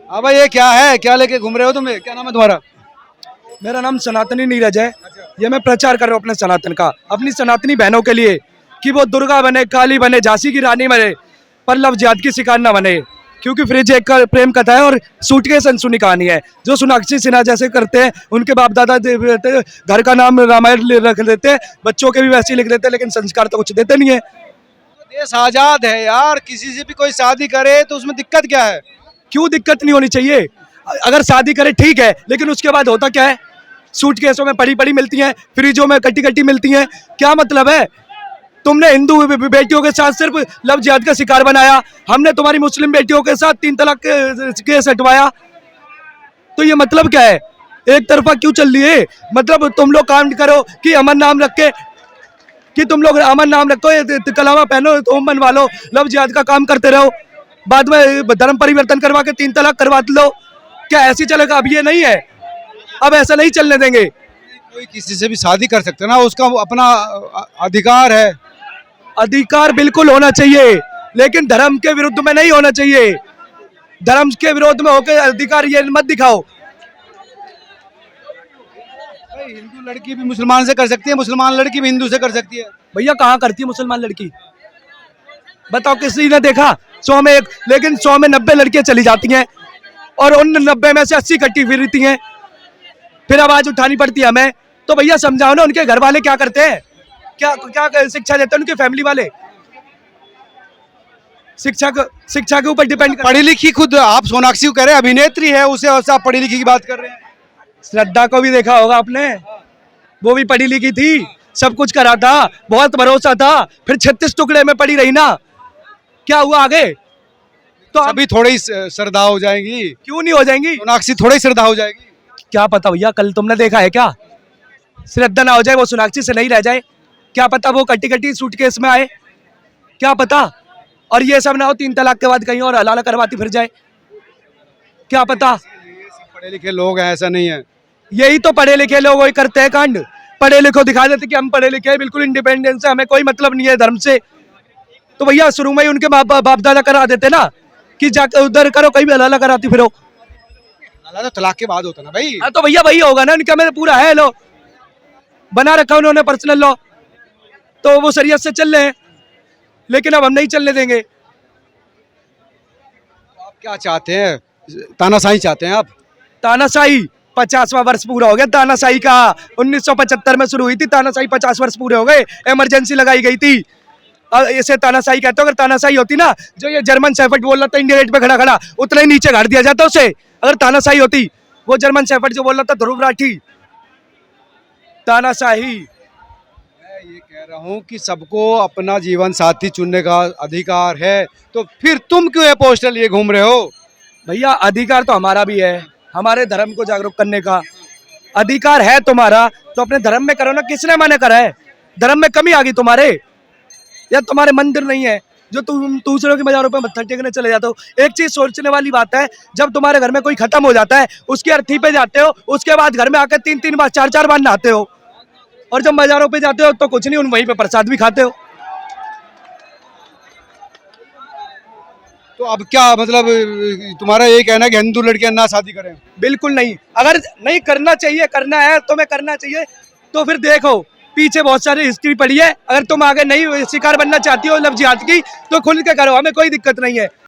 अब ये क्या है, क्या लेके घूम रहे हो तुम? क्या नाम है तुम्हारा? मेरा नाम सनातनी नीरज है। ये मैं प्रचार कर रहा हूँ अपने सनातन का, अपनी सनातनी बहनों के लिए कि वो दुर्गा बने, काली बने, झांसी की रानी बने, पर लव जिहाद की शिकार न बने। क्योंकि फ्रिज एक का प्रेम कथा है और सूटकेस अनसुनी कहानी है। जो सोनाक्षी सिन्हा जैसे करते हैं, उनके बाप दादा घर का नाम रामायण रख देते हैं, बच्चों के भी वैसे ही लिख देते हैं, लेकिन संस्कार तो कुछ देते नहीं है। देश आजाद है यार, किसी से भी कोई शादी करे तो उसमें दिक्कत क्या है? क्यों दिक्कत नहीं होनी चाहिए? अगर शादी करे ठीक है, लेकिन उसके बाद होता क्या है? सूटकेसों में पड़ी पड़ी मिलती हैं, फ्रिजों में कटी कटी मिलती हैं। क्या मतलब है? तुमने हिंदू बेटियों के साथ सिर्फ लव जिहाद का शिकार बनाया, हमने तुम्हारी मुस्लिम बेटियों के साथ 3 तलाक केस हटवाया। तो ये मतलब क्या है? एक तरफा क्यों चल रही है? मतलब तुम लोग काम करो कि अमन नाम रख के, कि तुम लोग अमन नाम रखो, कलामा पहनो, तुम बनवा लो, लव जिहाद का काम करते रहो, बाद में धर्म परिवर्तन करवा के 3 तलाक करवा लो। क्या ऐसी चलेगा? अब ये नहीं है, अब ऐसा नहीं चलने देंगे। कोई किसी से भी शादी कर सकते हैं ना, उसका अपना अधिकार है। अधिकार बिल्कुल होना चाहिए, लेकिन धर्म के विरुद्ध में नहीं होना चाहिए। धर्म के विरोध में होकर अधिकार ये मत दिखाओ। भाई हिंदू लड़की भी मुसलमान से कर सकती है, मुसलमान लड़की भी हिंदू से कर सकती है। भैया कहाँ करती है मुसलमान लड़की? बताओ, किसी ने देखा? 100 में 1, लेकिन 100 में 90 लड़कियां चली जाती हैं, और उन 90 में से 80 कट्टी फिरती हैं। फिर आवाज उठानी पड़ती है हमें। तो भैया समझाओ ना, उनके घर वाले क्या करते हैं, क्या क्या शिक्षा देते हैं उनके फैमिली वाले? शिक्षा के ऊपर डिपेंड। पढ़ी लिखी खुद आप सोनाक्षी को कह रहे हैं, अभिनेत्री है, उसे और आप पढ़ी लिखी की बात कर रहे हैं। श्रद्धा को भी देखा होगा आपने, वो भी पढ़ी लिखी थी, सब कुछ करा था, बहुत भरोसा था, फिर 36 टुकड़े में पड़ी रही ना। क्या हुआ आगे? तो अभी थोड़ी ही श्रद्धा हो जाएंगी। क्यों नहीं हो जाएंगी? सोनाक्षी थोड़ी ही श्रद्धा हो जाएगी। क्या पता भैया, कल तुमने देखा है क्या? श्रद्धा ना हो जाए, वो सोनाक्षी से नहीं रह जाए, क्या पता वो कटी कटी सूटकेस में आए, क्या पता? और ये सब ना हो 3 तलाक के बाद कहीं और हलाला करवाती फिर जाए, क्या पता? पढ़े लिखे लोग हैं, ऐसा नहीं है। यही तो पढ़े लिखे लोग वही करते हैं कांड। पढ़े लिखो दिखा देते कि हम पढ़े लिखे हैं, बिल्कुल इंडिपेंडेंस है, हमें कोई मतलब नहीं है धर्म से। तो भैया शुरू में ही उनके बाप दादा करा देते ना, कि जाकर उधर करो, कहीं भी हलाला कराती फिरो। तो तलाक के बाद होता ना भाई। हाँ तो भैया वही होगा ना, उनका में पूरा है लो बना रखा उन्होंने पर्सनल लॉ, तो वो शरीयत से चल रहे हैं, लेकिन अब हम नहीं चलने देंगे। आप क्या चाहते हैं? तानाशाही चाहते हैं आप? तानाशाही 50वां वर्ष पूरा हो गया तानाशाही का। 1975 में शुरू हुई थी तानाशाही, 50 वर्ष पूरे हो गए, इमरजेंसी लगाई गई थी। इसे तानाशाही कहते हो। अगर तानाशाही होती ना, जो ये जर्मन शेफर्ड बोल रहा था इंडिया गेट पे खड़ा खड़ा, उतना ही नीचे गाड़ दिया जाता उसे, अगर तानाशाही होती। वो जर्मन शेफर्ड जो बोल रहा था ध्रुव राठी, तानाशाही। मैं ये कह रहा हूँ कि सबको अपना जीवन साथी चुनने का अधिकार है, तो फिर तुम क्यों ये पोस्टर लिए घूम रहे हो? भैया अधिकार तो हमारा भी है, हमारे धर्म को जागरूक करने का अधिकार है तुम्हारा, तो अपने धर्म में करो ना। किसने मना करा है? धर्म में कमी आ गई तुम्हारे, या तुम्हारे मंदिर नहीं है जो तुम दूसरों के मज़ारों पे मत्था टेकने चले जाते हो? एक चीज सोचने वाली बात है, जब तुम्हारे घर में कोई खत्म हो जाता है, उसकी अर्थी पे जाते हो, उसके बाद घर में आकर 3-3 बार 4-4 बार नहाते हो, और जब मज़ारों पे जाते हो तो कुछ नहीं, उन वहीं पे प्रसाद भी खाते हो। तो अब क्या मतलब, तुम्हारा ये कहना है कि हिंदू लड़कियां ना शादी करें? बिल्कुल नहीं। अगर नहीं करना चाहिए, करना है तो मैं करना चाहिए, तो फिर देखो पीछे बहुत सारी हिस्ट्री पड़ी है। अगर तुम आगे नहीं शिकार बनना चाहती हो लव जिहाद की, तो खुल के करो, हमें कोई दिक्कत नहीं है।